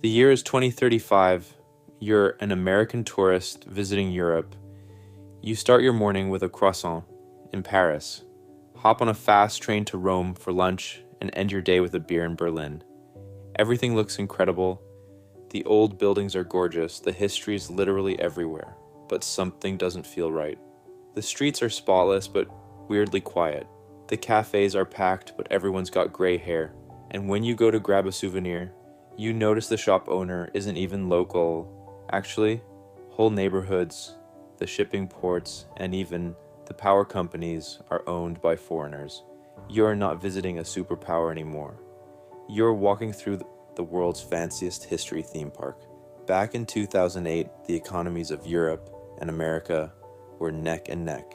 The year is 2035. You're an American tourist visiting Europe. You start your morning with a croissant in Paris, hop on a fast train to Rome for lunch, and end your day with a beer in Berlin. Everything looks incredible. The old buildings are gorgeous, the history is literally everywhere, but something doesn't feel right. The streets are spotless but weirdly quiet. The cafes are packed but everyone's got gray hair. And when you go to grab a souvenir, you notice the shop owner isn't even local. Actually, whole neighborhoods, the shipping ports, and even the power companies are owned by foreigners. You're not visiting a superpower anymore. You're walking through the world's fanciest history theme park. Back in 2008, the economies of Europe and America were neck and neck.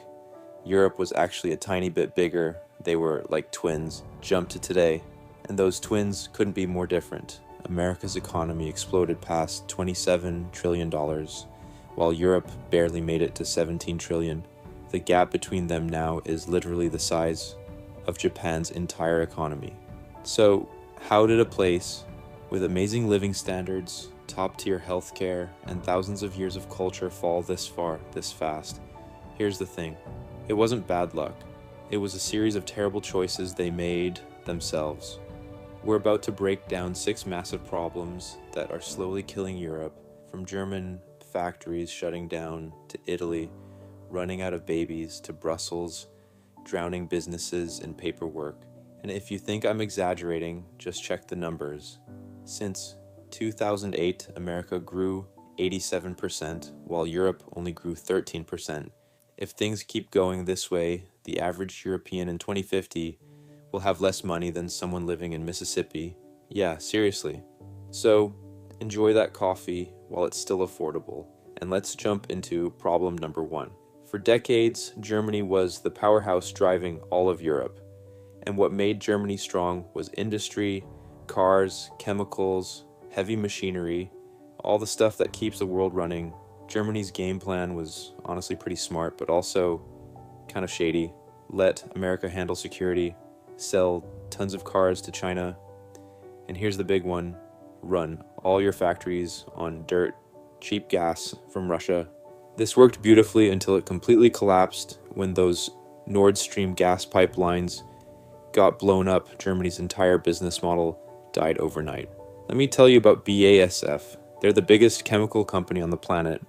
Europe was actually a tiny bit bigger. They were like twins. Jump to today, and those twins couldn't be more different. America's economy exploded past $27 trillion, while Europe barely made it to $17 trillion. The gap between them now is literally the size of Japan's entire economy. So, how did a place with amazing living standards, top-tier healthcare, and thousands of years of culture fall this far, this fast? Here's the thing. It wasn't bad luck. It was a series of terrible choices they made themselves. We're about to break down 6 massive problems that are slowly killing Europe, from German factories shutting down to Italy running out of babies to Brussels drowning businesses in paperwork. And if you think I'm exaggerating, just check the numbers. Since 2008, America grew 87%, while Europe only grew 13%. If things keep going this way, the average European in 2050 will have less money than someone living in Mississippi. Yeah, seriously. So, enjoy that coffee while it's still affordable. And let's jump into problem number 1. For decades, Germany was the powerhouse driving all of Europe. And what made Germany strong was industry, cars, chemicals, heavy machinery, all the stuff that keeps the world running. Germany's game plan was honestly pretty smart, but also kind of shady. Let America handle security, sell tons of cars to China, and here's the big one, run all your factories on dirt, cheap gas from Russia. This worked beautifully until it completely collapsed when those Nord Stream gas pipelines got blown up. Germany's entire business model died overnight. Let me tell you about BASF. They're the biggest chemical company on the planet.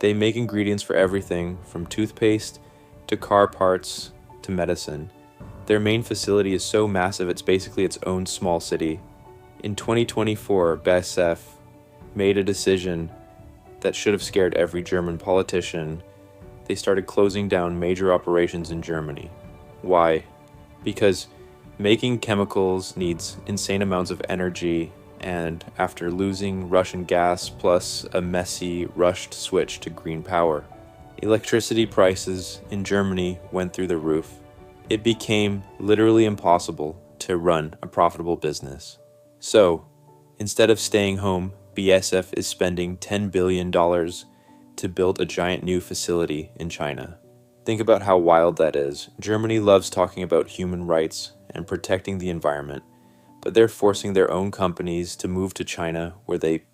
They make ingredients for everything from toothpaste to car parts to medicine. Their main facility is so massive it's basically its own small city. In 2024, BASF made a decision that should have scared every German politician. They started closing down major operations in Germany. Why? Because making chemicals needs insane amounts of energy, and after losing Russian gas plus a messy, rushed switch to green power, electricity prices in Germany went through the roof. It became literally impossible to run a profitable business. So, instead of staying home, BASF is spending $10 billion to build a giant new facility in China. Think about how wild that is. Germany loves talking about human rights and protecting the environment, but they're forcing their own companies to move to China where they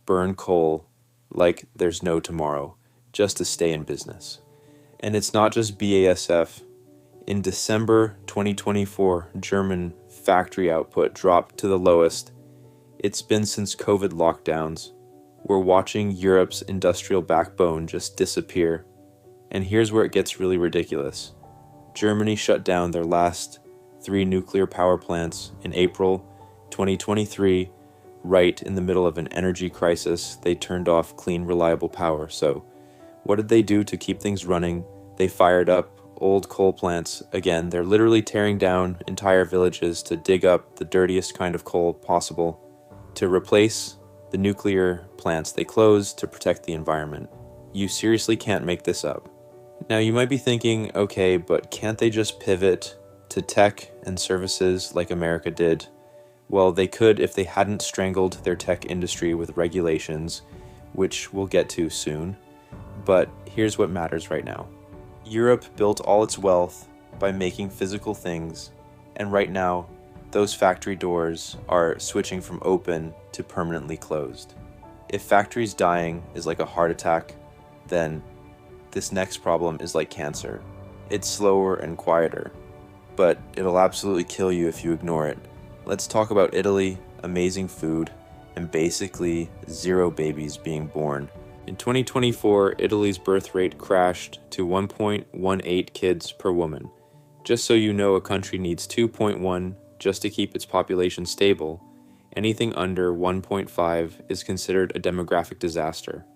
burn coal like there's no tomorrow, just to stay in business. And it's not just BASF. In December 2024, German factory output dropped to the lowest it's been since COVID lockdowns. We're watching Europe's industrial backbone just disappear. And here's where it gets really ridiculous. Germany shut down their last 3 nuclear power plants in April 2023, right in the middle of an energy crisis. They turned off clean, reliable power. So, what did they do to keep things running? They fired up old coal plants again. They're literally tearing down entire villages to dig up the dirtiest kind of coal possible to replace the nuclear plants they closed to protect the environment. You seriously can't make this up. Now you might be thinking, okay, but can't they just pivot to tech and services like America did? Well, they could if they hadn't strangled their tech industry with regulations, which we'll get to soon. But here's what matters right now. Europe built all its wealth by making physical things, and right now, those factory doors are switching from open to permanently closed. If factories dying is like a heart attack, then this next problem is like cancer. It's slower and quieter, but it'll absolutely kill you if you ignore it. Let's talk about Italy, amazing food, and basically zero babies being born. In 2024, Italy's birth rate crashed to 1.18 kids per woman. Just so you know, a country needs 2.1 just to keep its population stable. Anything under 1.5 is considered a demographic disaster.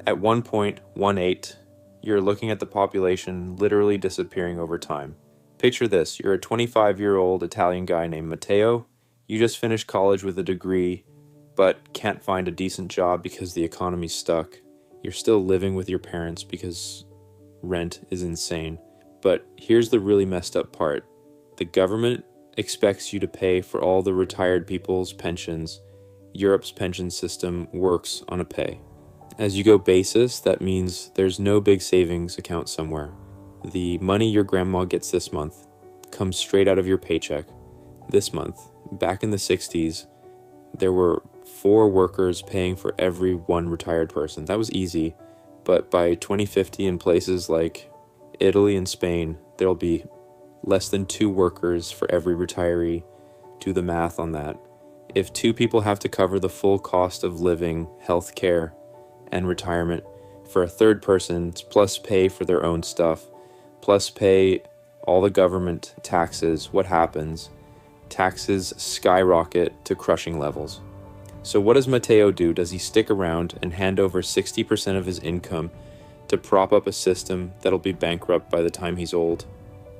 At 1.18, you're looking at the population literally disappearing over time. Picture this, you're a 25-year-old Italian guy named Matteo. You just finished college with a degree, but can't find a decent job because the economy's stuck. You're still living with your parents because rent is insane. But here's the really messed up part. The government expects you to pay for all the retired people's pensions. Europe's pension system works on a pay. As you go basis, that means there's no big savings account somewhere. The money your grandma gets this month comes straight out of your paycheck. This month, back in the 60s, there were 4 workers paying for every one retired person. That was easy, but by 2050 in places like Italy and Spain, there'll be less than 2 workers for every retiree. Do the math on that. If 2 people have to cover the full cost of living, healthcare, and retirement for a third person, plus pay for their own stuff, plus pay all the government taxes, what happens? Taxes skyrocket to crushing levels. So what does Matteo do? Does he stick around and hand over 60% of his income to prop up a system that'll be bankrupt by the time he's old?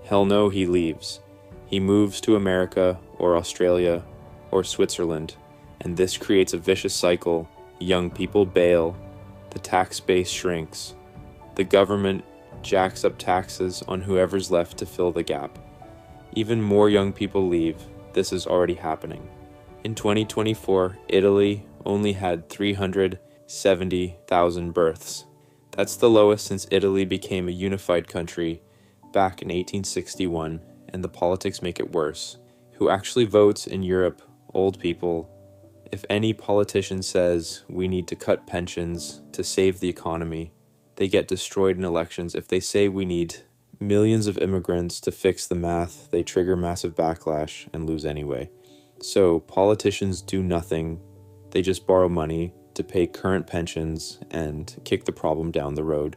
Hell no, he leaves. He moves to America or Australia or Switzerland, and this creates a vicious cycle. Young people bail, the tax base shrinks, the government jacks up taxes on whoever's left to fill the gap. Even more young people leave. This is already happening. In 2024, Italy only had 370,000 births. That's the lowest since Italy became a unified country back in 1861, and the politics make it worse. Who actually votes in Europe? Old people. If any politician says we need to cut pensions to save the economy, they get destroyed in elections. If they say we need millions of immigrants to fix the math, they trigger massive backlash and lose anyway. So politicians do nothing. They just borrow money to pay current pensions and kick the problem down the road,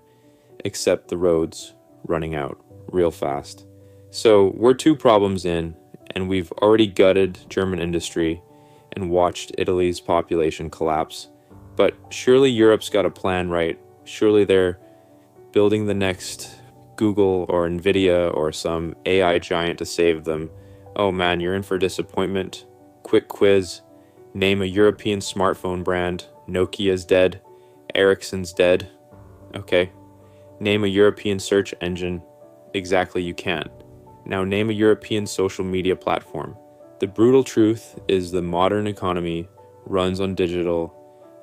except the road's running out real fast. So we're 2 problems in, and we've already gutted German industry and watched Italy's population collapse. But surely Europe's got a plan, right? Surely they're building the next Google or Nvidia or some AI giant to save them. Oh man, you're in for disappointment. Quick quiz. Name a European smartphone brand. Nokia's dead. Ericsson's dead. Okay. Name a European search engine. Exactly, you can't. Now name a European social media platform. The brutal truth is the modern economy runs on digital,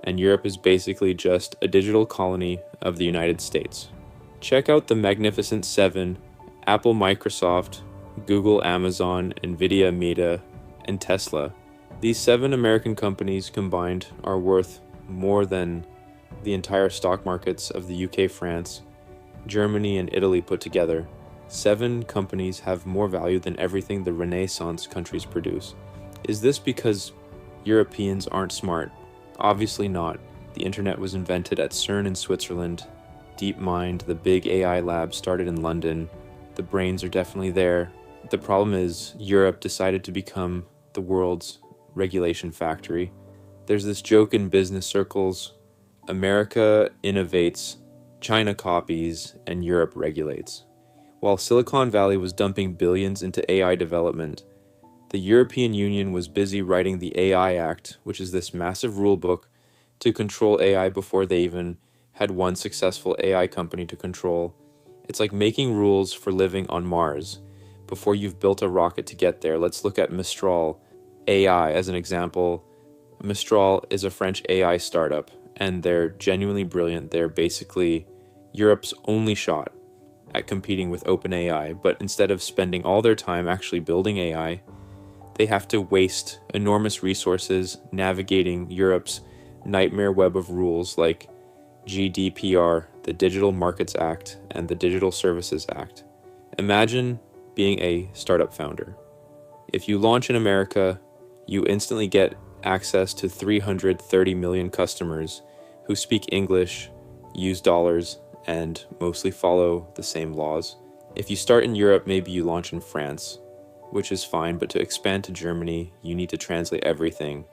and Europe is basically just a digital colony of the United States. Check out the Magnificent 7, Apple, Microsoft, Google, Amazon, Nvidia, Meta, and Tesla. These 7 American companies combined are worth more than the entire stock markets of the UK, France, Germany, and Italy put together. 7 companies have more value than everything the Renaissance countries produce. Is this because Europeans aren't smart? Obviously not. The internet was invented at CERN in Switzerland. DeepMind, the big AI lab, started in London. The brains are definitely there. The problem is Europe decided to become the world's regulation factory. There's this joke in business circles: America innovates, China copies, and Europe regulates. While Silicon Valley was dumping billions into AI development, the European Union was busy writing the AI Act, which is this massive rule book to control AI before they even had one successful AI company to control. It's like making rules for living on Mars before you've built a rocket to get there. Let's look at Mistral AI as an example. Mistral is a French AI startup, and they're genuinely brilliant. They're basically Europe's only shot at competing with OpenAI, but instead of spending all their time actually building AI, They have to waste enormous resources navigating Europe's nightmare web of rules like GDPR, the Digital Markets Act, and the Digital Services Act. Imagine being a startup founder. If you launch in America, you instantly get access to 330 million customers who speak English, use dollars, and mostly follow the same laws. If you start in Europe, maybe you launch in France, which is fine, but to expand to Germany, you need to translate everything.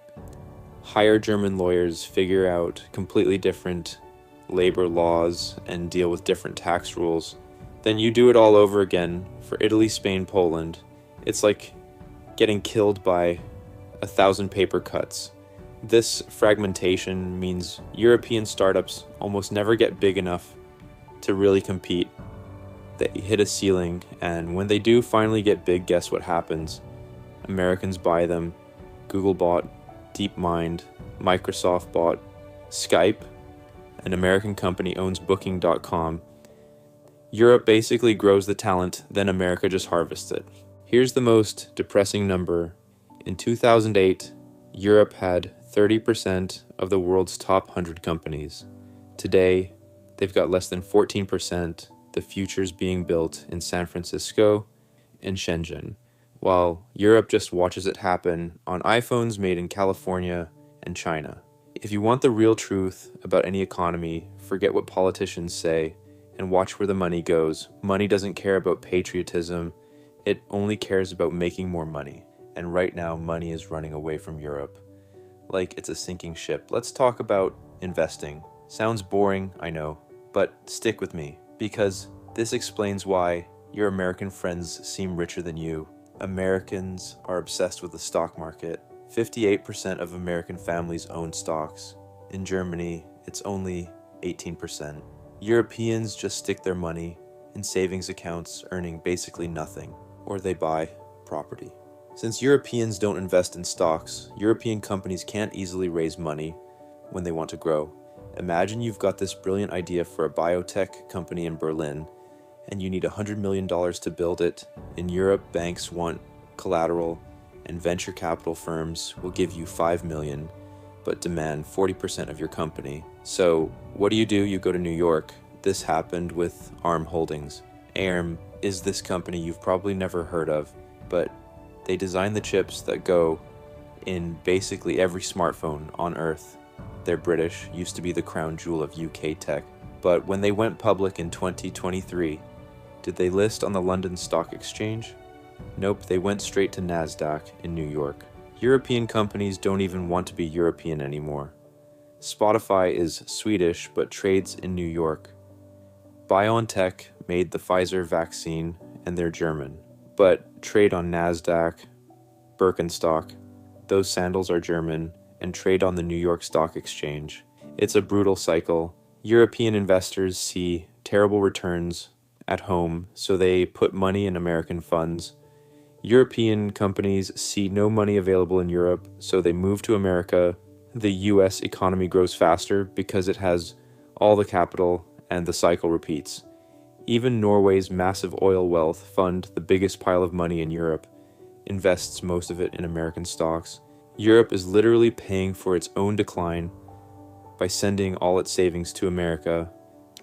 Hire German lawyers, figure out completely different labor laws, and deal with different tax rules. Then you do it all over again for Italy, Spain, Poland. It's like getting killed by 1,000 paper cuts. This fragmentation means European startups almost never get big enough to really compete. They hit a ceiling, and when they do finally get big, guess what happens? Americans buy them. Google bought DeepMind, Microsoft bought Skype, an American company owns Booking.com. Europe basically grows the talent, then America just harvests it. Here's the most depressing number. In 2008, Europe had 30% of the world's top 100 companies. Today, they've got less than 14%. The future's being built in San Francisco and Shenzhen, while Europe just watches it happen on iPhones made in California and China. If you want the real truth about any economy, forget what politicians say and watch where the money goes. Money doesn't care about patriotism. It only cares about making more money. And right now, money is running away from Europe like it's a sinking ship. Let's talk about investing. Sounds boring, I know, but stick with me, because this explains why your American friends seem richer than you. Americans are obsessed with the stock market. 58% of American families own stocks. In Germany, it's only 18%. Europeans just stick their money in savings accounts, earning basically nothing, or they buy property. Since Europeans don't invest in stocks, European companies can't easily raise money when they want to grow. Imagine you've got this brilliant idea for a biotech company in Berlin, and you need $100 million to build it. In Europe, banks want collateral, and venture capital firms will give you $5 million, but demand 40% of your company. So what do? You go to New York. This happened with ARM Holdings. ARM is this company you've probably never heard of, but they design the chips that go in basically every smartphone on Earth. They're British, used to be the crown jewel of UK tech. But when they went public in 2023, did they list on the London Stock Exchange? Nope, they went straight to NASDAQ in New York. European companies don't even want to be European anymore. Spotify is Swedish but trades in New York. BioNTech made the Pfizer vaccine and they're German, but trade on NASDAQ, Birkenstock. Those sandals are German and trade on the New York Stock Exchange. It's a brutal cycle. European investors see terrible returns at home, so they put money in American funds. European companies see no money available in Europe, so they move to America. The US economy grows faster because it has all the capital and the cycle repeats. Even Norway's massive oil wealth fund, the biggest pile of money in Europe, invests most of it in American stocks. Europe is literally paying for its own decline by sending all its savings to America,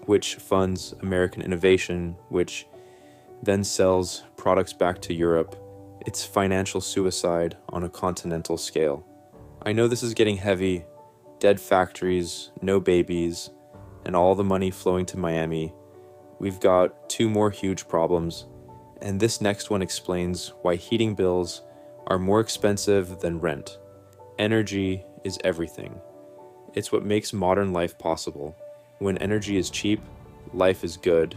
which funds American innovation, which then sells products back to Europe. It's financial suicide on a continental scale. I know this is getting heavy. Dead factories, no babies, and all the money flowing to Miami. We've got two more huge problems, and this next one explains why heating bills are more expensive than rent. Energy is everything. It's what makes modern life possible. When energy is cheap, life is good.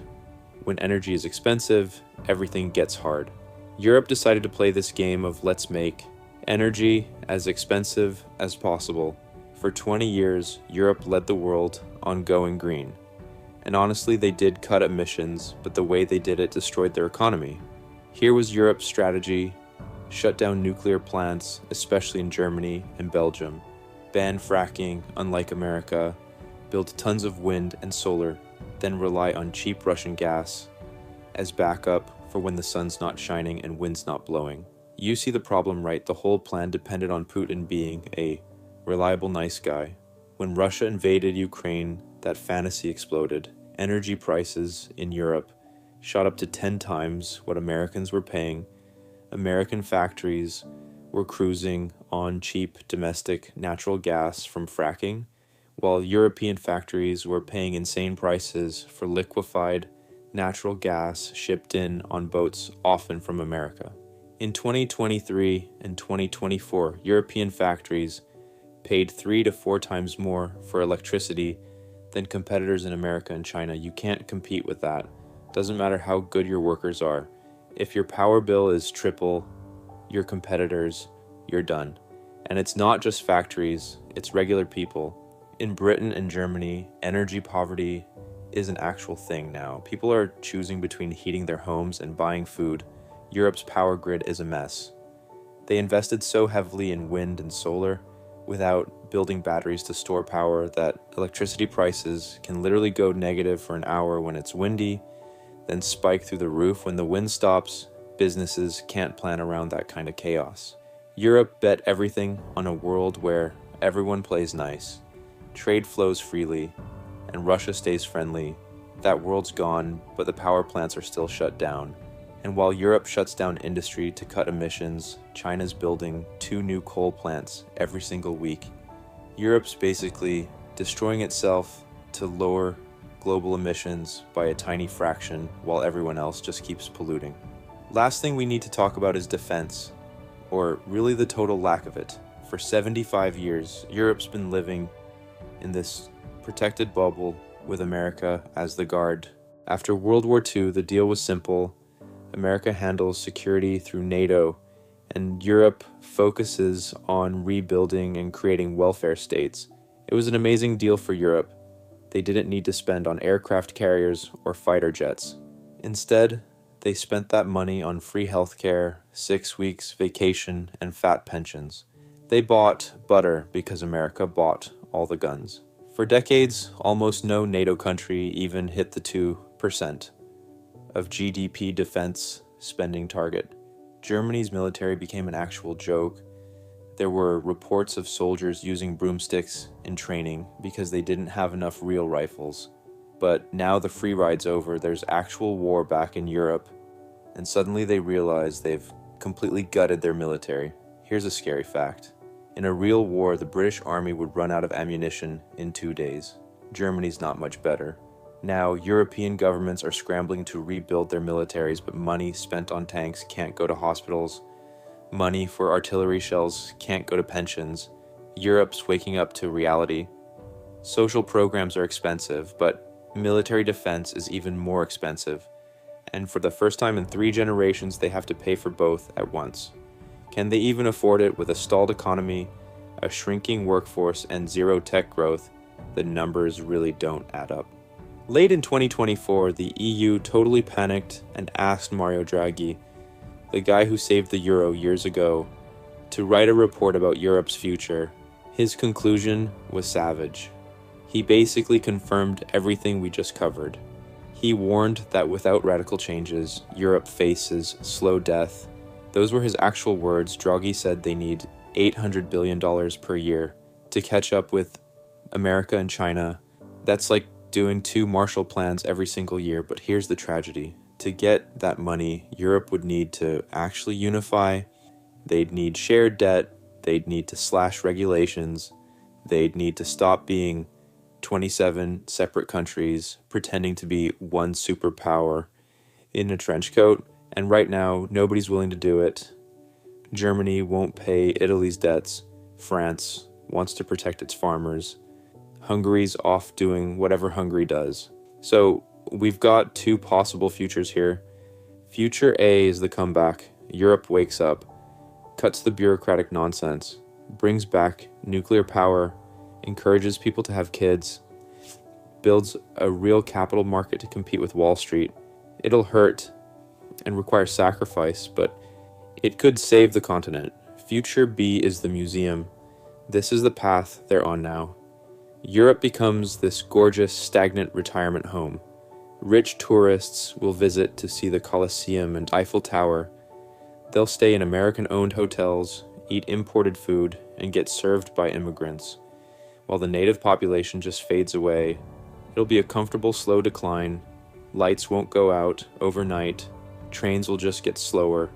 When energy is expensive, everything gets hard. Europe decided to play this game of let's make energy as expensive as possible. For 20 years, Europe led the world on going green. And honestly, they did cut emissions, but the way they did it destroyed their economy. Here was Europe's strategy: shut down nuclear plants, especially in Germany and Belgium, ban fracking, unlike America, build tons of wind and solar, then rely on cheap Russian gas as backup for when the sun's not shining and wind's not blowing. You see the problem, right? The whole plan depended on Putin being a reliable, nice guy. When Russia invaded Ukraine, that fantasy exploded. Energy prices in Europe shot up to 10 times what Americans were paying. American factories were cruising on cheap domestic natural gas from fracking, while European factories were paying insane prices for liquefied natural gas shipped in on boats, often from America. In 2023 and 2024, European factories paid 3 to 4 times more for electricity than competitors in America and China. You can't compete with that. Doesn't matter how good your workers are. If your power bill is triple your competitors, you're done. And it's not just factories, it's regular people. In Britain and Germany, energy poverty is an actual thing now. People are choosing between heating their homes and buying food. Europe's power grid is a mess. They invested so heavily in wind and solar without building batteries to store power that electricity prices can literally go negative for an hour when it's windy, then spike through the roof when the wind stops. Businesses can't plan around that kind of chaos. Europe bet everything on a world where everyone plays nice, trade flows freely, and Russia stays friendly. That world's gone, but the power plants are still shut down. And while Europe shuts down industry to cut emissions, China's building 2 new coal plants every single week. Europe's basically destroying itself to lower global emissions by a tiny fraction while everyone else just keeps polluting. Last thing we need to talk about is defense, or really the total lack of it. For 75 years, Europe's been living in this protected bubble with America as the guard. After World War II, the deal was simple. America handles security through NATO, and Europe focuses on rebuilding and creating welfare states. It was an amazing deal for Europe. They didn't need to spend on aircraft carriers or fighter jets. Instead, they spent that money on free healthcare, 6 weeks vacation, and fat pensions. They bought butter because America bought all the guns. For decades, almost no NATO country even hit the 2% of GDP defense spending target. Germany's military became an actual joke. There were reports of soldiers using broomsticks in training because they didn't have enough real rifles. But now the free ride's over, there's actual war back in Europe, and suddenly they realize they've completely gutted their military. Here's a scary fact. In a real war, the British army would run out of ammunition in 2 days. Germany's not much better. Now, European governments are scrambling to rebuild their militaries, but money spent on tanks can't go to hospitals. Money for artillery shells can't go to pensions. Europe's waking up to reality. Social programs are expensive, but military defense is even more expensive. And for the first time in 3 generations, they have to pay for both at once. Can they even afford it with a stalled economy, a shrinking workforce, and zero tech growth? The numbers really don't add up. Late in 2024, the EU totally panicked and asked Mario Draghi, the guy who saved the euro years ago, to write a report about Europe's future. His conclusion was savage. He basically confirmed everything we just covered. He warned that without radical changes, Europe faces slow death. Those were his actual words. Draghi said they need $800 billion per year to catch up with America and China. That's like doing 2 Marshall Plans every single year, but here's the tragedy. To get that money, Europe would need to actually unify. They'd need shared debt. They'd need to slash regulations. They'd need to stop being 27 separate countries pretending to be one superpower in a trench coat. And right now, nobody's willing to do it. Germany won't pay Italy's debts. France wants to protect its farmers. Hungary's off doing whatever Hungary does. So we've got 2 possible futures here. Future A is the comeback. Europe wakes up, cuts the bureaucratic nonsense, brings back nuclear power, encourages people to have kids, builds a real capital market to compete with Wall Street. It'll hurt and require sacrifice, but it could save the continent. Future B is the museum. This is the path they're on now. Europe becomes this gorgeous, stagnant retirement home. Rich tourists will visit to see the Colosseum and Eiffel Tower. They'll stay in American-owned hotels, eat imported food, and get served by immigrants. While the native population just fades away, it'll be a comfortable, slow decline. Lights won't go out overnight, trains will just get slower,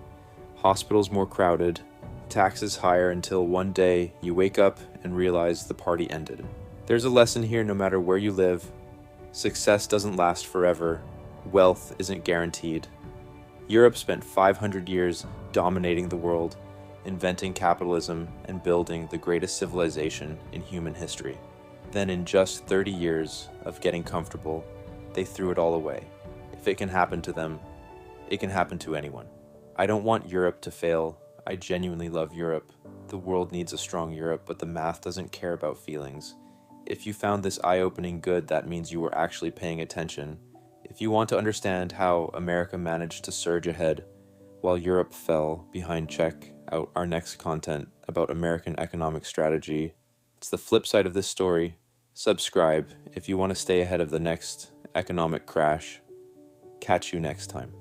hospitals more crowded, taxes higher until one day you wake up and realize the party ended. There's a lesson here no matter where you live. Success doesn't last forever. Wealth isn't guaranteed. Europe spent 500 years dominating the world, inventing capitalism and building the greatest civilization in human history. Then in just 30 years of getting comfortable, they threw it all away. If it can happen to them, it can happen to anyone. I don't want Europe to fail. I genuinely love Europe. The world needs a strong Europe, but the math doesn't care about feelings. If you found this eye-opening good, that means you were actually paying attention. If you want to understand how America managed to surge ahead while Europe fell behind, check out our next content about American economic strategy. It's the flip side of this story. Subscribe if you want to stay ahead of the next economic crash. Catch you next time.